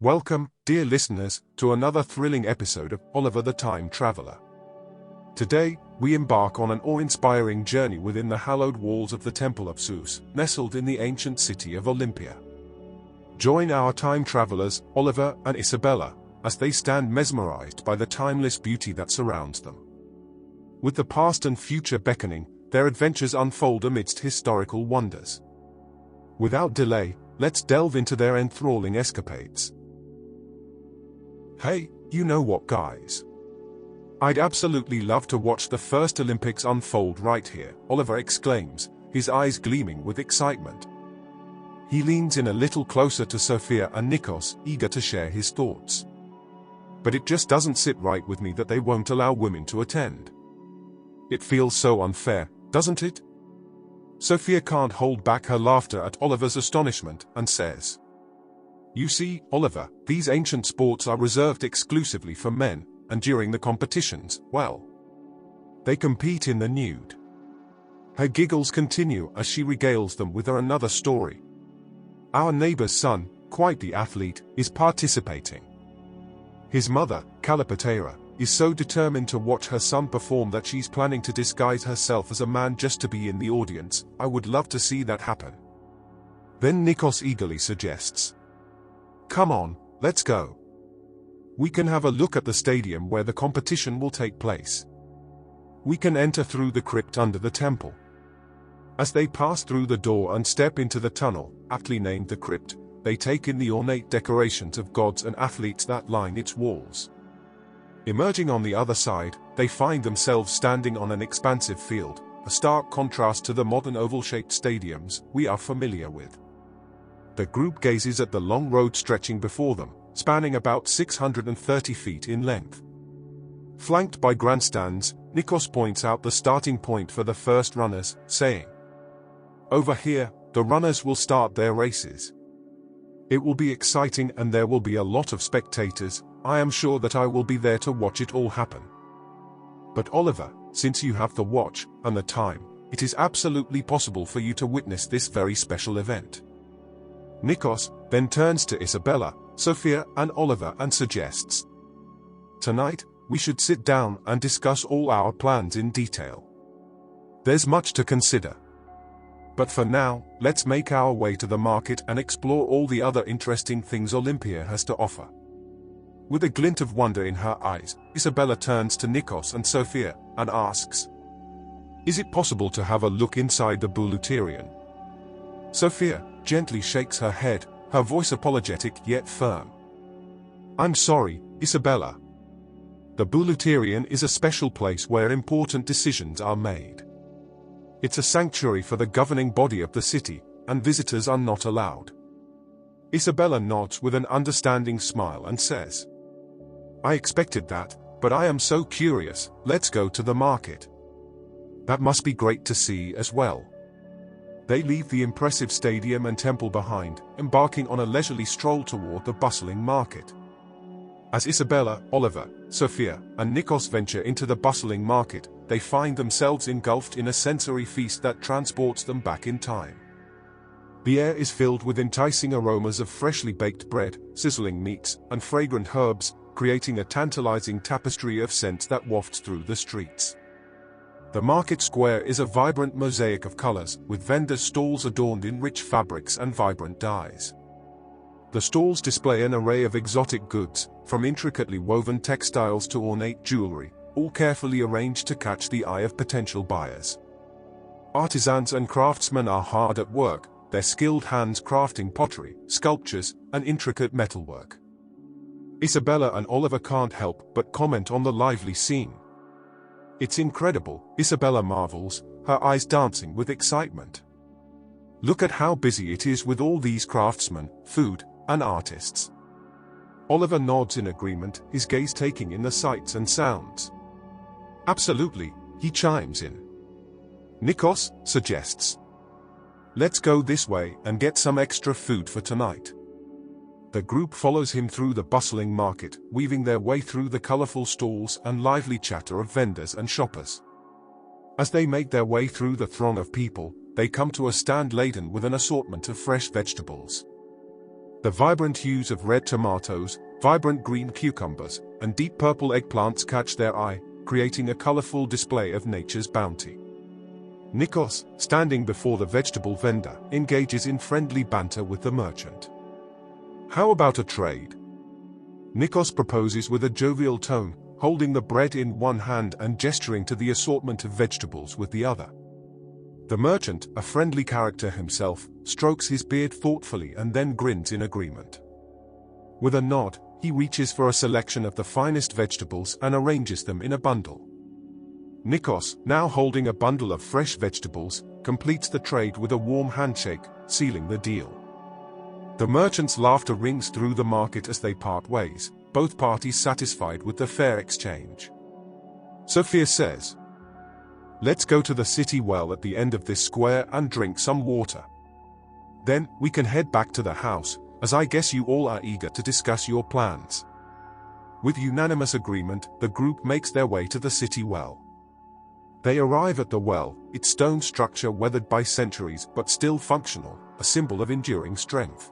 Welcome, dear listeners, to another thrilling episode of Oliver the Time Traveler. Today, we embark on an awe-inspiring journey within the hallowed walls of the Temple of Zeus, nestled in the ancient city of Olympia. Join our time travelers, Oliver and Isabella, as they stand mesmerized by the timeless beauty that surrounds them. With the past and future beckoning, their adventures unfold amidst historical wonders. Without delay, let's delve into their enthralling escapades. Hey, you know what, guys? I'd absolutely love to watch the first Olympics unfold right here, Oliver exclaims, his eyes gleaming with excitement. He leans in a little closer to Sophia and Nikos, eager to share his thoughts. But it just doesn't sit right with me that they won't allow women to attend. It feels so unfair, doesn't it? Sophia can't hold back her laughter at Oliver's astonishment and says, "You see, Oliver, these ancient sports are reserved exclusively for men, and during the competitions, well, they compete in the nude." Her giggles continue as she regales them with another story. Our neighbor's son, quite the athlete, is participating. His mother, Calipatera, is so determined to watch her son perform that she's planning to disguise herself as a man just to be in the audience. I would love to see that happen. Then Nikos eagerly suggests, "Come on, let's go. We can have a look at the stadium where the competition will take place. We can enter through the crypt under the temple." As they pass through the door and step into the tunnel, aptly named the crypt, they take in the ornate decorations of gods and athletes that line its walls. Emerging on the other side, they find themselves standing on an expansive field, a stark contrast to the modern oval-shaped stadiums we are familiar with. The group gazes at the long road stretching before them, spanning about 630 feet in length. Flanked by grandstands, Nikos points out the starting point for the first runners, saying, "Over here, the runners will start their races. It will be exciting and there will be a lot of spectators. I am sure that I will be there to watch it all happen. But Oliver, since you have the watch and the time, it is absolutely possible for you to witness this very special event." Nikos then turns to Isabella, Sophia and Oliver and suggests, "Tonight, we should sit down and discuss all our plans in detail. There's much to consider. But for now, let's make our way to the market and explore all the other interesting things Olympia has to offer." With a glint of wonder in her eyes, Isabella turns to Nikos and Sophia and asks, "Is it possible to have a look inside the Bouleuterion?" Sophia gently shakes her head, her voice apologetic yet firm. "I'm sorry, Isabella. The Bouleuterion is a special place where important decisions are made. It's a sanctuary for the governing body of the city, and visitors are not allowed." Isabella nods with an understanding smile and says, "I expected that, but I am so curious. Let's go to the market. That must be great to see as well." They leave the impressive stadium and temple behind, embarking on a leisurely stroll toward the bustling market. As Isabella, Oliver, Sophia, and Nikos venture into the bustling market, they find themselves engulfed in a sensory feast that transports them back in time. The air is filled with enticing aromas of freshly baked bread, sizzling meats, and fragrant herbs, creating a tantalizing tapestry of scents that wafts through the streets. The market square is a vibrant mosaic of colors, with vendors' stalls adorned in rich fabrics and vibrant dyes. The stalls display an array of exotic goods, from intricately woven textiles to ornate jewelry, all carefully arranged to catch the eye of potential buyers. Artisans and craftsmen are hard at work, their skilled hands crafting pottery, sculptures, and intricate metalwork. Isabella and Oliver can't help but comment on the lively scene. "It's incredible," Isabella marvels, her eyes dancing with excitement. "Look at how busy it is with all these craftsmen, food, and artists." Oliver nods in agreement, his gaze taking in the sights and sounds. "Absolutely," he chimes in. Nikos suggests, "Let's go this way and get some extra food for tonight." The group follows him through the bustling market, weaving their way through the colorful stalls and lively chatter of vendors and shoppers. As they make their way through the throng of people, they come to a stand laden with an assortment of fresh vegetables. The vibrant hues of red tomatoes, vibrant green cucumbers, and deep purple eggplants catch their eye, creating a colorful display of nature's bounty. Nikos, standing before the vegetable vendor, engages in friendly banter with the merchant. "How about a trade?" Nikos proposes with a jovial tone, holding the bread in one hand and gesturing to the assortment of vegetables with the other. The merchant, a friendly character himself, strokes his beard thoughtfully and then grins in agreement. With a nod, he reaches for a selection of the finest vegetables and arranges them in a bundle. Nikos, now holding a bundle of fresh vegetables, completes the trade with a warm handshake, sealing the deal. The merchant's laughter rings through the market as they part ways, both parties satisfied with the fair exchange. Sophia says, "Let's go to the city well at the end of this square and drink some water. Then, we can head back to the house, as I guess you all are eager to discuss your plans." With unanimous agreement, the group makes their way to the city well. They arrive at the well, its stone structure weathered by centuries but still functional, a symbol of enduring strength.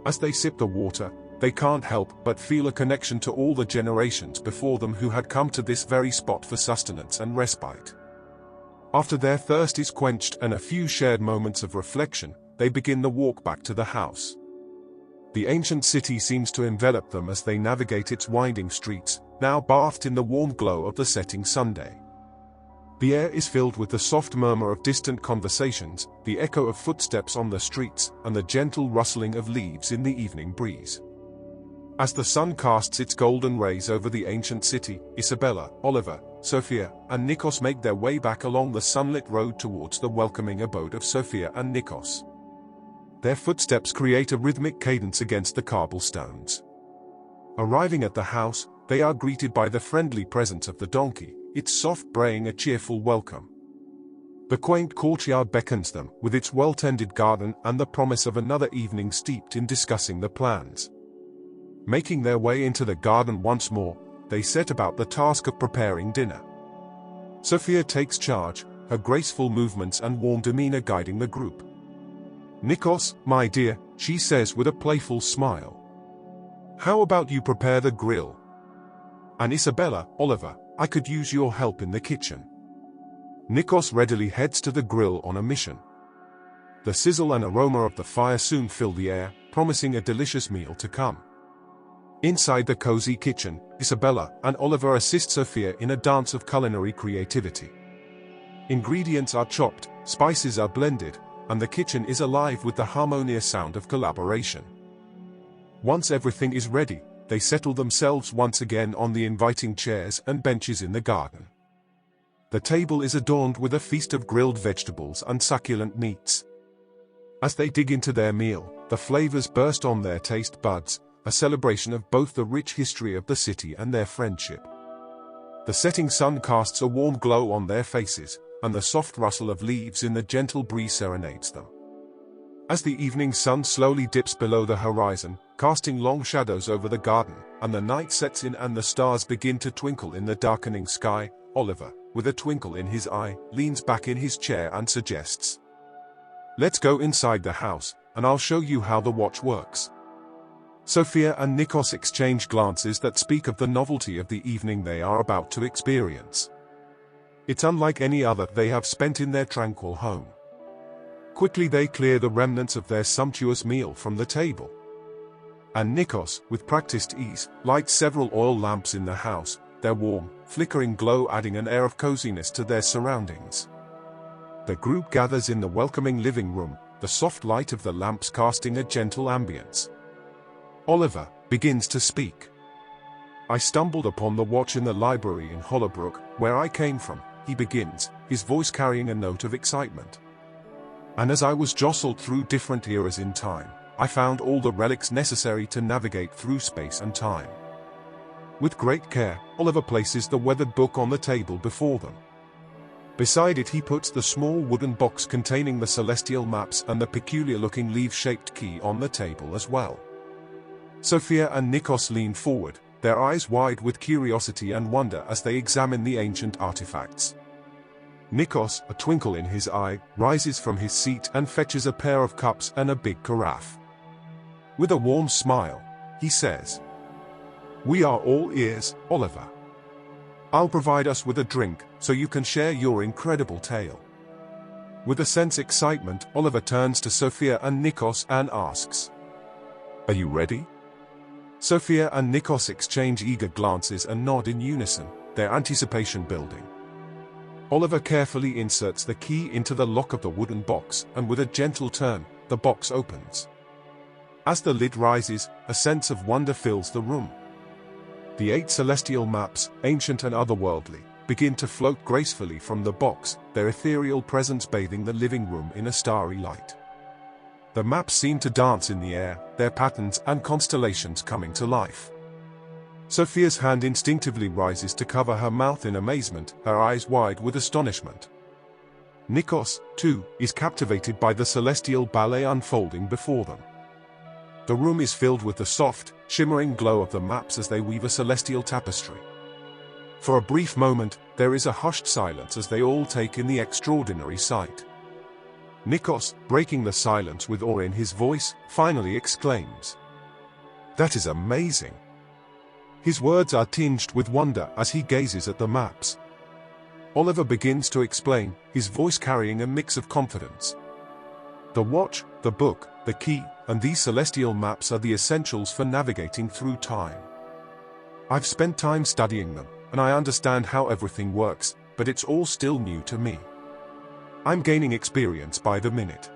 As they sip the water, they can't help but feel a connection to all the generations before them who had come to this very spot for sustenance and respite. After their thirst is quenched and a few shared moments of reflection, they begin the walk back to the house. The ancient city seems to envelop them as they navigate its winding streets, now bathed in the warm glow of the setting sunday. The air is filled with the soft murmur of distant conversations, the echo of footsteps on the streets, and the gentle rustling of leaves in the evening breeze. As the sun casts its golden rays over the ancient city, Isabella, Oliver, Sophia, and Nikos make their way back along the sunlit road towards the welcoming abode of Sophia and Nikos. Their footsteps create a rhythmic cadence against the cobblestones. Arriving at the house, they are greeted by the friendly presence of the donkey, its soft braying a cheerful welcome. The quaint courtyard beckons them, with its well-tended garden and the promise of another evening steeped in discussing the plans. Making their way into the garden once more, they set about the task of preparing dinner. Sophia takes charge, her graceful movements and warm demeanor guiding the group. "Nikos, my dear," she says with a playful smile. "How about you prepare the grill? And Isabella, Oliver, I could use your help in the kitchen." Nikos readily heads to the grill on a mission. The sizzle and aroma of the fire soon fill the air, promising a delicious meal to come. Inside the cozy kitchen, Isabella and Oliver assist Sophia in a dance of culinary creativity. Ingredients are chopped, spices are blended, and the kitchen is alive with the harmonious sound of collaboration. Once everything is ready, they settle themselves once again on the inviting chairs and benches in the garden. The table is adorned with a feast of grilled vegetables and succulent meats. As they dig into their meal, the flavors burst on their taste buds, a celebration of both the rich history of the city and their friendship. The setting sun casts a warm glow on their faces, and the soft rustle of leaves in the gentle breeze serenades them. As the evening sun slowly dips below the horizon, casting long shadows over the garden, and the night sets in and the stars begin to twinkle in the darkening sky, Oliver, with a twinkle in his eye, leans back in his chair and suggests, "Let's go inside the house, and I'll show you how the watch works." Sophia and Nikos exchange glances that speak of the novelty of the evening they are about to experience. It's unlike any other they have spent in their tranquil home. Quickly they clear the remnants of their sumptuous meal from the table. And Nikos, with practiced ease, lights several oil lamps in the house, their warm, flickering glow adding an air of coziness to their surroundings. The group gathers in the welcoming living room, the soft light of the lamps casting a gentle ambience. Oliver begins to speak. "I stumbled upon the watch in the library in Hollowbrook, where I came from," he begins, his voice carrying a note of excitement. "And as I was jostled through different eras in time, I found all the relics necessary to navigate through space and time." With great care, Oliver places the weathered book on the table before them. Beside it he puts the small wooden box containing the celestial maps and the peculiar-looking leaf-shaped key on the table as well. Sophia and Nikos lean forward, their eyes wide with curiosity and wonder as they examine the ancient artifacts. Nikos, a twinkle in his eye, rises from his seat and fetches a pair of cups and a big carafe. With a warm smile, he says, "We are all ears, Oliver. I'll provide us with a drink so you can share your incredible tale." With a sense excitement, Oliver turns to Sophia and Nikos and asks, "Are you ready?" Sophia and Nikos exchange eager glances and nod in unison, their anticipation building. Oliver carefully inserts the key into the lock of the wooden box, and with a gentle turn, the box opens. As the lid rises, a sense of wonder fills the room. The 8 celestial maps, ancient and otherworldly, begin to float gracefully from the box, their ethereal presence bathing the living room in a starry light. The maps seem to dance in the air, their patterns and constellations coming to life. Sophia's hand instinctively rises to cover her mouth in amazement, her eyes wide with astonishment. Nikos, too, is captivated by the celestial ballet unfolding before them. The room is filled with the soft, shimmering glow of the maps as they weave a celestial tapestry. For a brief moment, there is a hushed silence as they all take in the extraordinary sight. Nikos, breaking the silence with awe in his voice, finally exclaims, "That is amazing!" His words are tinged with wonder as he gazes at the maps. Oliver begins to explain, his voice carrying a mix of confidence. The watch, the book, the key, and these celestial maps are the essentials for navigating through time. I've spent time studying them, and I understand how everything works, but it's all still new to me. I'm gaining experience by the minute.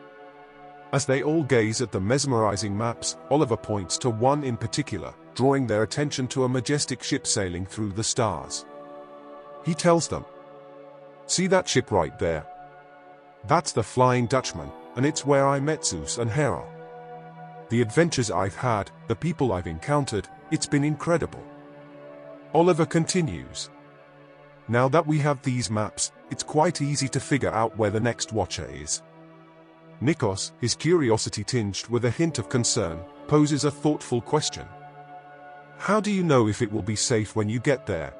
As they all gaze at the mesmerizing maps, Oliver points to one in particular, drawing their attention to a majestic ship sailing through the stars. He tells them, "See that ship right there? That's the Flying Dutchman, and it's where I met Zeus and Hera. The adventures I've had, the people I've encountered, it's been incredible." Oliver continues, "Now that we have these maps, it's quite easy to figure out where the next watcher is." Nikos, his curiosity tinged with a hint of concern, poses a thoughtful question. "How do you know if it will be safe when you get there?"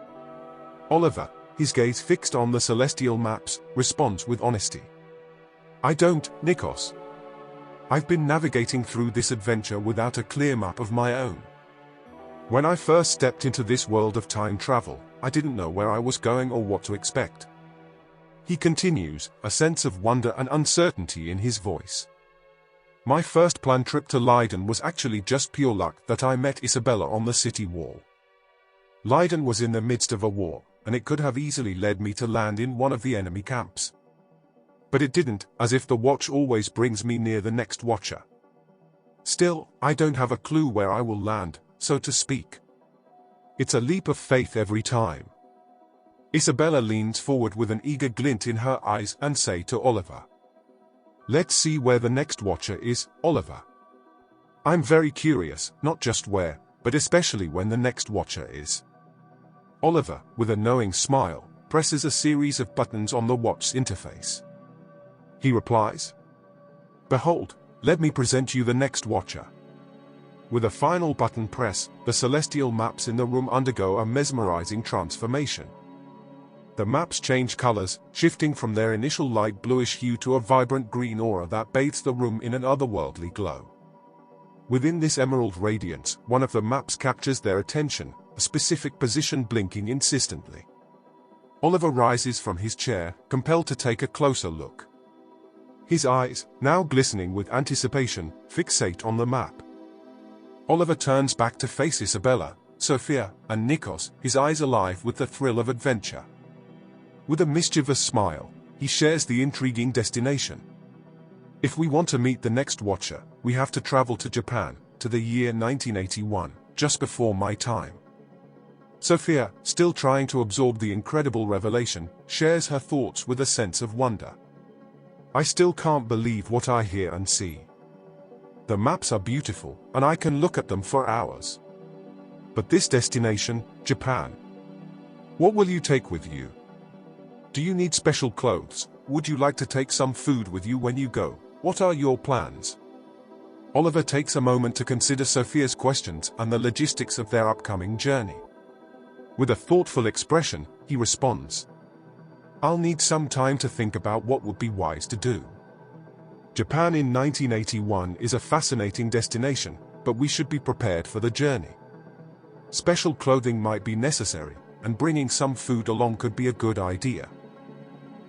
Oliver, his gaze fixed on the celestial maps, responds with honesty. "I don't, Nikos. I've been navigating through this adventure without a clear map of my own. When I first stepped into this world of time travel, I didn't know where I was going or what to expect." He continues, a sense of wonder and uncertainty in his voice. "My first planned trip to Leiden was actually just pure luck that I met Isabella on the city wall. Leiden was in the midst of a war, and it could have easily led me to land in one of the enemy camps. But it didn't, as if the watch always brings me near the next watcher. Still, I don't have a clue where I will land, so to speak. It's a leap of faith every time." Isabella leans forward with an eager glint in her eyes and says to Oliver, "Let's see where the next watcher is, Oliver. I'm very curious, not just where, but especially when the next watcher is." Oliver, with a knowing smile, presses a series of buttons on the watch's interface. He replies, "Behold, let me present you the next watcher." With a final button press, the celestial maps in the room undergo a mesmerizing transformation. The maps change colors, shifting from their initial light bluish hue to a vibrant green aura that bathes the room in an otherworldly glow. Within this emerald radiance, one of the maps captures their attention, a specific position blinking insistently. Oliver rises from his chair, compelled to take a closer look. His eyes, now glistening with anticipation, fixate on the map. Oliver turns back to face Isabella, Sophia, and Nikos, his eyes alive with the thrill of adventure. With a mischievous smile, he shares the intriguing destination. "If we want to meet the next watcher, we have to travel to Japan, to the year 1981, just before my time." Sophia, still trying to absorb the incredible revelation, shares her thoughts with a sense of wonder. "I still can't believe what I hear and see. The maps are beautiful, and I can look at them for hours. But this destination, Japan. What will you take with you? Do you need special clothes? Would you like to take some food with you when you go? What are your plans?" Oliver takes a moment to consider Sophia's questions and the logistics of their upcoming journey. With a thoughtful expression, he responds, "I'll need some time to think about what would be wise to do. Japan in 1981 is a fascinating destination, but we should be prepared for the journey. Special clothing might be necessary, and bringing some food along could be a good idea.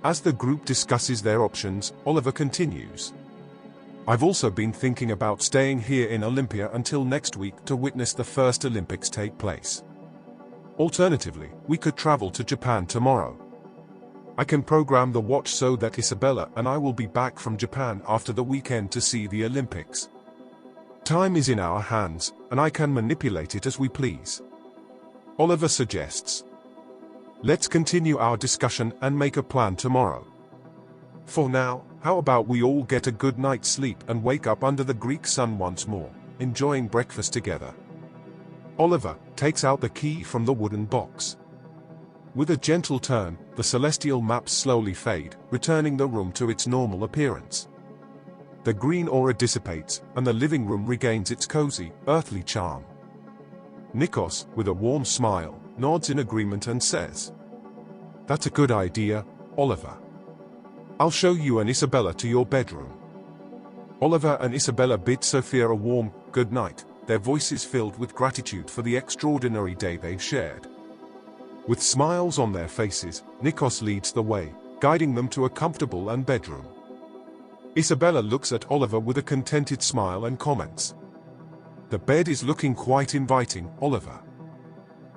As the group discusses their options, Oliver continues. I've also been thinking about staying here in Olympia until next week to witness the first Olympics take place. Alternatively, we could travel to Japan tomorrow. I can program the watch so that Isabella and I will be back from Japan after the weekend to see the Olympics. Time is in our hands, and I can manipulate it as we please. Oliver suggests. Let's continue our discussion and make a plan tomorrow. For now, how about we all get a good night's sleep and wake up under the Greek sun once more, enjoying breakfast together. Oliver takes out the key from the wooden box. With a gentle turn, the celestial maps slowly fade, returning the room to its normal appearance. The green aura dissipates, and the living room regains its cozy, earthly charm. Nikos, with a warm smile, nods in agreement and says, That's a good idea, Oliver. I'll show you and Isabella to your bedroom. Oliver and Isabella bid Sophia a warm good night, their voices filled with gratitude for the extraordinary day they've shared. With smiles on their faces, Nikos leads the way, guiding them to a comfortable bedroom. Isabella looks at Oliver with a contented smile and comments, The bed is looking quite inviting, Oliver.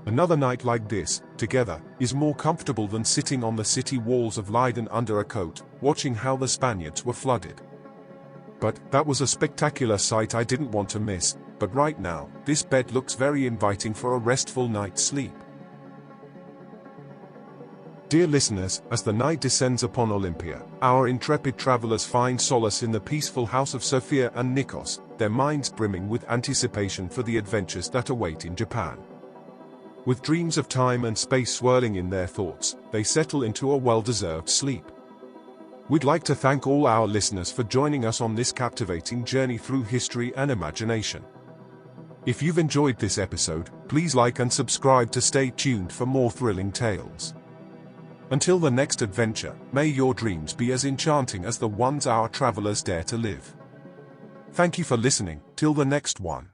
Another night like this, together, is more comfortable than sitting on the city walls of Leiden under a coat, watching how the Spaniards were flooded. But that was a spectacular sight I didn't want to miss, but right now, this bed looks very inviting for a restful night's sleep. Dear listeners, as the night descends upon Olympia, our intrepid travelers find solace in the peaceful house of Sophia and Nikos, their minds brimming with anticipation for the adventures that await in Japan. With dreams of time and space swirling in their thoughts, they settle into a well-deserved sleep. We'd like to thank all our listeners for joining us on this captivating journey through history and imagination. If you've enjoyed this episode, please like and subscribe to stay tuned for more thrilling tales. Until the next adventure, may your dreams be as enchanting as the ones our travelers dare to live. Thank you for listening, till the next one.